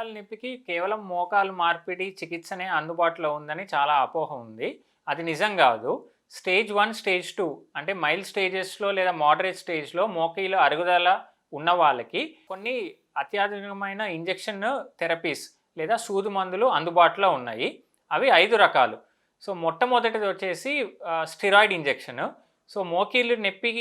మోకాలు నొప్పికి కేవలం మోకాలు మార్పిడి చికిత్సనే అందుబాటులో ఉందని చాలా అపోహ ఉంది. అది నిజం గాదు. స్టేజ్ 1, స్టేజ్ 2 అంటే మైల్డ్ స్టేజెస్‌లో లేదా మోడరేట్ స్టేజ్‌లో మోకాలు అరుగుదల ఉన్న వాళ్ళకి కొన్ని అత్యాధునికమైన ఇంజెక్షన్ థెరపీస్ లేదా సూది మందులు అందుబాటులో ఉన్నాయి. అవి 5 రకాలు. సో, మొట్టమొదటిది వచ్చేసి స్టెరాయిడ్ ఇంజెక్షన్. సో, మోకాలు నొప్పి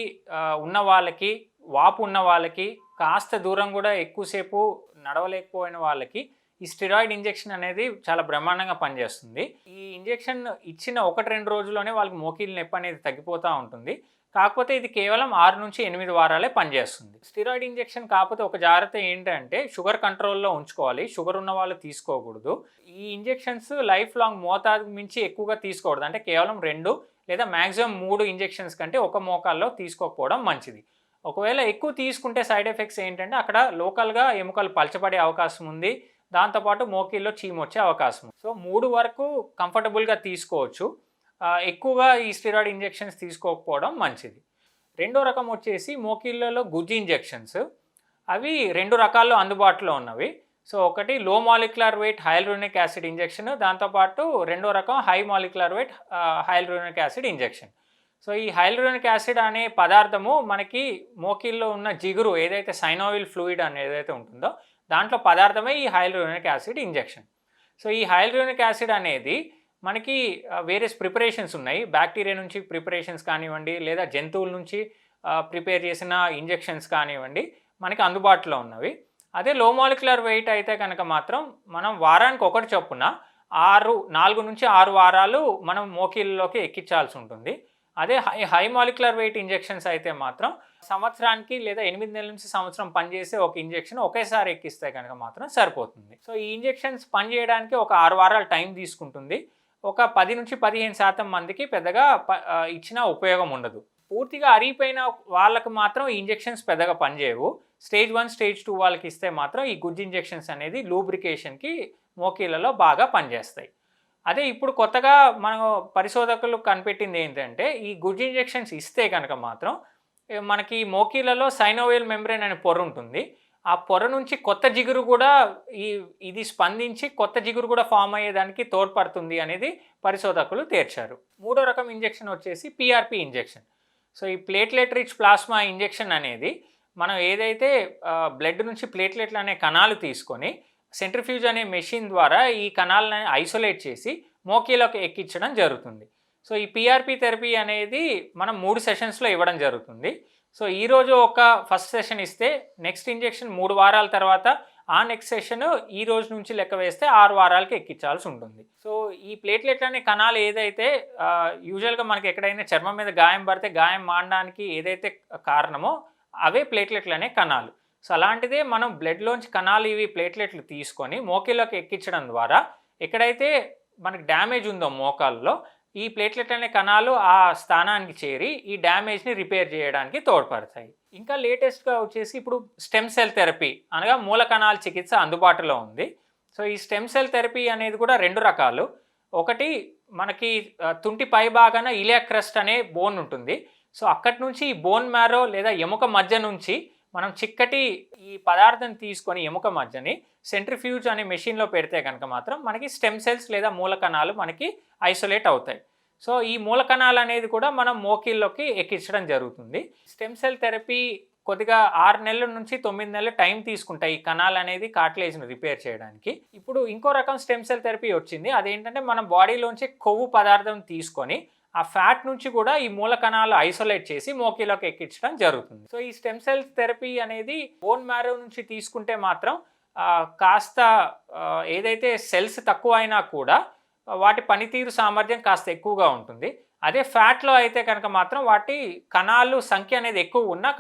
ఉన్న వాళ్ళకి, వాపు ఉన్న వాళ్ళకి, కాస్త దూరం గూడా ఎక్కువసేపు నడవలేకపోయిన వాళ్ళకి ఈ స్టెరాయిడ్ ఇంజెక్షన్ అనేది చాలా బ్రహ్మాండంగా పనిచేస్తుంది. ఈ ఇంజెక్షన్ ఇచ్చిన 1, 2 రోజుల్లోనే వాళ్ళకి మోకాలు నొప్పి అనేది తగ్గిపోతూ ఉంటుంది. కాకపోతే ఇది కేవలం 6-8 వారాలే పనిచేస్తుంది. స్టెరాయిడ్ ఇంజెక్షన్ కాకపోతే ఒక జాగ్రత్త ఏంటంటే షుగర్ కంట్రోల్‌లో ఉంచుకోవాలి. షుగర్ ఉన్న వాళ్ళు తీసుకోకూడదు. ఈ ఇంజెక్షన్స్ లైఫ్ లాంగ్ మోతాదుకు మించి ఎక్కువగా తీసుకోకూడదు. అంటే కేవలం 2 లేదా మాక్సిమం 3 ఇంజెక్షన్స్ కంటే ఒక మోకాల్లో తీసుకోకపోవడం మంచిది. ఒకవేళ ఎక్కువ తీసుకుంటే సైడ్ ఎఫెక్ట్స్ ఏంటంటే అక్కడ లోకల్‌గా ఎముకలు పలచబడే అవకాశం ఉంది. దాంతోపాటు మోకాల్లో చీమొచ్చే అవకాశం ఉంది. సో, 3 వరకు కంఫర్టబుల్‌గా తీసుకోవచ్చు. ఎక్కువగా ఈ స్టెరాయిడ్ ఇంజెక్షన్స్ తీసుకోకపోవడం మంచిది. రెండో రకం వచ్చేసి మోకాళ్ళలో గుజ్జు ఇంజెక్షన్స్. అవి 2 రకాల్లో అందుబాటులో ఉన్నవి. సో, ఒకటి low molecular weight hyaluronic acid injection. దాంతోపాటు రెండో రకం high molecular weight hyaluronic acid injection. So, ఈ హైయాలురోనిక్ యాసిడ్ అనే పదార్థము మనకి మోకాల్లో ఉన్న జిగురు ఏదైతే సైనోవియల్ ఫ్లూయిడ్ అనేది ఏదైతే ఉంటుందో దాంట్లో పదార్థమే ఈ హైయాలురోనిక్ యాసిడ్ ఇంజెక్షన్. సో, ఈ హైయాలురోనిక్ యాసిడ్ అనేది మనకి వేరియస్ ప్రిపరేషన్స్ ఉన్నాయి. బ్యాక్టీరియా నుంచి ప్రిపరేషన్స్ కానివ్వండి, లేదా జంతువుల నుంచి ప్రిపేర్ చేసిన ఇంజెక్షన్స్ కానివ్వండి, మనకి అందుబాటులో ఉన్నవి. అదే లో మాలిక్యులర్ వెయిట్ అయితే కనుక మాత్రం మనం వారానికి ఒకటి చొప్పున 4-6 వారాలు మనం మోకాళ్ళలోకి ఎక్కించాల్సి ఉంటుంది. అదే హై మాలిక్యులర్ వెయిట్ ఇంజెక్షన్స్ అయితే మాత్రం సంవత్సరానికి లేదా 8 నెలల నుంచి సంవత్సరం పనిచేసే ఒక ఇంజెక్షన్ ఒకేసారి ఎక్కిస్తే కనుక మాత్రం సరిపోతుంది. సో, ఈ ఇంజెక్షన్స్ పనిచేయడానికి ఒక 6 వారాల టైం తీసుకుంటుంది. ఒక 10-15% మందికి పెద్దగా ఇచ్చినా ఉపయోగం ఉండదు. పూర్తిగా అరిగిపోయిన వాళ్ళకి మాత్రం ఈ ఇంజెక్షన్స్ పెద్దగా పనిచేయవు. స్టేజ్ 1, స్టేజ్ 2 వాళ్ళకి ఇస్తే మాత్రం ఈ గుజ్జు ఇంజెక్షన్స్ అనేది లూబ్రికేషన్‌కి మోకాళ్ళలో బాగా పనిచేస్తాయి. అదే ఇప్పుడు కొత్తగా మనం పరిశోధకులు కనిపెట్టింది ఏంటంటే ఈ గుజ్జు ఇంజెక్షన్స్ ఇస్తే కనుక మాత్రం మనకి మోకాళ్ళలో సైనోవియల్ మెంబ్రేన్ అనే పొర ఉంటుంది. ఆ పొర నుంచి కొత్త జిగురు కూడా ఇది స్పందించి కొత్త జిగురు కూడా ఫామ్ అయ్యేదానికి తోడ్పడుతుంది అనేది పరిశోధకులు తేల్చారు. మూడో రకం ఇంజెక్షన్ వచ్చేసి పీఆర్పీ ఇంజెక్షన్. సో, ఈ ప్లేట్లెట్ రిచ్ ప్లాస్మా ఇంజెక్షన్ అనేది మనం ఏదైతే బ్లడ్ నుంచి ప్లేట్లెట్లు అనే కణాలు తీసుకొని సెంట్రిఫ్యూజ్ అనే మెషిన్ ద్వారా ఈ కణాలను ఐసోలేట్ చేసి మోకాళ్ళలోకి ఎక్కించడం జరుగుతుంది. సో, ఈ పీఆర్పీ థెరపీ అనేది మనం 3 సెషన్స్‌లో ఇవ్వడం జరుగుతుంది. సో, ఈరోజు ఒక ఫస్ట్ సెషన్ ఇస్తే నెక్స్ట్ ఇంజెక్షన్ 3 వారాల తర్వాత ఆ నెక్స్ట్ సెషన్ ఈ రోజు నుంచి లెక్క వేస్తే 6 వారాలకి ఎక్కించాల్సి ఉంటుంది. సో, ఈ ప్లేట్లెట్లు అనే కణాలు ఏదైతే యూజువల్‌గా మనకి ఎక్కడైనా చర్మం మీద గాయం పడితే గాయం మానడానికి ఏదైతే కారణమో అవే ప్లేట్లెట్లు అనే కణాలు. సో, అలాంటిదే మనం బ్లడ్‌లోంచి కణాలు ఇవి ప్లేట్లెట్లు తీసుకొని మోకాళ్ళలోకి ఎక్కించడం ద్వారా ఎక్కడైతే మనకి డ్యామేజ్ ఉందో మోకాల్లో ఈ ప్లేట్లెట్ అనే కణాలు ఆ స్థానానికి చేరి ఈ డ్యామేజ్ని రిపేర్ చేయడానికి తోడ్పడతాయి. ఇంకా లేటెస్ట్గా వచ్చేసి ఇప్పుడు స్టెమ్ సెల్ థెరపీ అనగా మూల కణాల చికిత్స అందుబాటులో ఉంది. సో, ఈ స్టెమ్ సెల్ థెరపీ అనేది కూడా 2 రకాలు. ఒకటి మనకి తుంటి పై భాగాన ఇలియాక్ క్రస్ట్ అనే బోన్ ఉంటుంది. సో, అక్కడి నుంచి ఈ బోన్ మ్యారో లేదా ఎముక మధ్య నుంచి మనం చిక్కటి ఈ పదార్థం తీసుకొని ఎముక మధ్యని సెంట్రిఫ్యూజ్ అనే మెషిన్లో పెడితే కనుక మాత్రం మనకి స్టెమ్ సెల్స్ లేదా మూల కణాలు మనకి ఐసోలేట్ అవుతాయి. సో, ఈ మూల కణాలు అనేది కూడా మనం మోకాళ్ళలోకి ఎక్కించడం జరుగుతుంది. స్టెమ్ సెల్ థెరపీ కొద్దిగా 6 నెలల నుంచి 9 నెలలు టైం తీసుకుంటాయి ఈ కణాలు అనేది కార్టిలేజ్‌ని రిపేర్ చేయడానికి. ఇప్పుడు ఇంకో రకం స్టెమ్ సెల్ థెరపీ వచ్చింది. అదేంటంటే మన బాడీలోంచి కొవ్వు పదార్థం తీసుకొని ఆ ఫ్యాట్ నుంచి కూడా ఈ మూల కణాలు ఐసోలేట్ చేసి మోకాళ్ళలోకి ఎక్కించడం జరుగుతుంది. సో, ఈ స్టెమ్ సెల్ థెరపీ అనేది బోన్ మ్యారో నుంచి తీసుకుంటే మాత్రం కాస్త ఏదైతే సెల్స్ తక్కువ అయినా కూడా వాటి పనితీరు సామర్థ్యం కాస్త ఎక్కువగా ఉంటుంది. అదే ఫ్యాట్లో అయితే కనుక మాత్రం వాటి కణాలు సంఖ్య అనేది ఎక్కువ ఉన్నా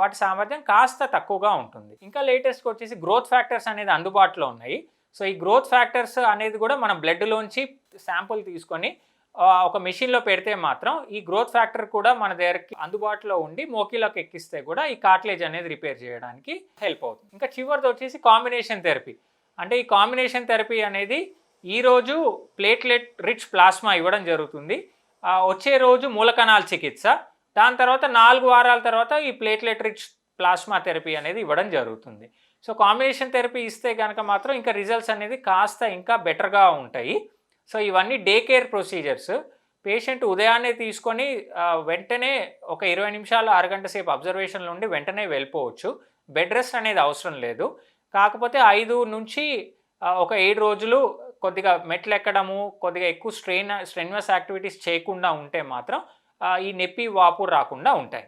వాటి సామర్థ్యం కాస్త తక్కువగా ఉంటుంది. ఇంకా లేటెస్ట్గా వచ్చేసి గ్రోత్ ఫ్యాక్టర్స్ అనేది అందుబాటులో ఉన్నాయి. సో, ఈ గ్రోత్ ఫ్యాక్టర్స్ అనేది కూడా మన బ్లడ్లోంచి శాంపుల్ తీసుకొని ఒక మెషిన్లో పెడితే మాత్రం ఈ గ్రోత్ ఫ్యాక్టర్ కూడా మన దగ్గరికి అందుబాటులో ఉండి మోకాళ్ళలోకి ఎక్కిస్తే కూడా ఈ కార్టిలేజ్ అనేది రిపేర్ చేయడానికి హెల్ప్ అవుతుంది. ఇంకా చివరిది వచ్చేసి కాంబినేషన్ థెరపీ. అంటే ఈ కాంబినేషన్ థెరపీ అనేది ఈరోజు ప్లేట్లెట్ రిచ్ ప్లాస్మా ఇవ్వడం జరుగుతుంది. వచ్చే రోజు మూల కణాల చికిత్స, దాని తర్వాత 4 వారాల తర్వాత ఈ ప్లేట్లెట్ రిచ్ ప్లాస్మా థెరపీ అనేది ఇవ్వడం జరుగుతుంది. సో కాంబినేషన్ థెరపీ ఇస్తే గనక మాత్రం ఇంకా రిజల్ట్స్ అనేది కాస్త ఇంకా బెటర్‌గా ఉంటాయి. సో ఇవన్నీ డే కేర్ ప్రొసీజర్స్. పేషెంట్ ఉదయాన్నే తీసుకొని వెంటనే ఒక 20 నిమిషాలు, అరగంట సేపు అబ్జర్వేషన్‌లో ఉండి వెంటనే వెళ్ళిపోవచ్చు. బెడ్ రెస్ట్ అనేది అవసరం లేదు. కాకపోతే 5 నుంచి ఒక 7 రోజులు కొద్దిగా మెట్లెక్కడము, కొద్దిగా ఎక్కువ స్ట్రెయినస్ యాక్టివిటీస్ చేయకుండా ఉంటే మాత్రం ఈ నొప్పి, వాపు రాకుండా ఉంటాయి.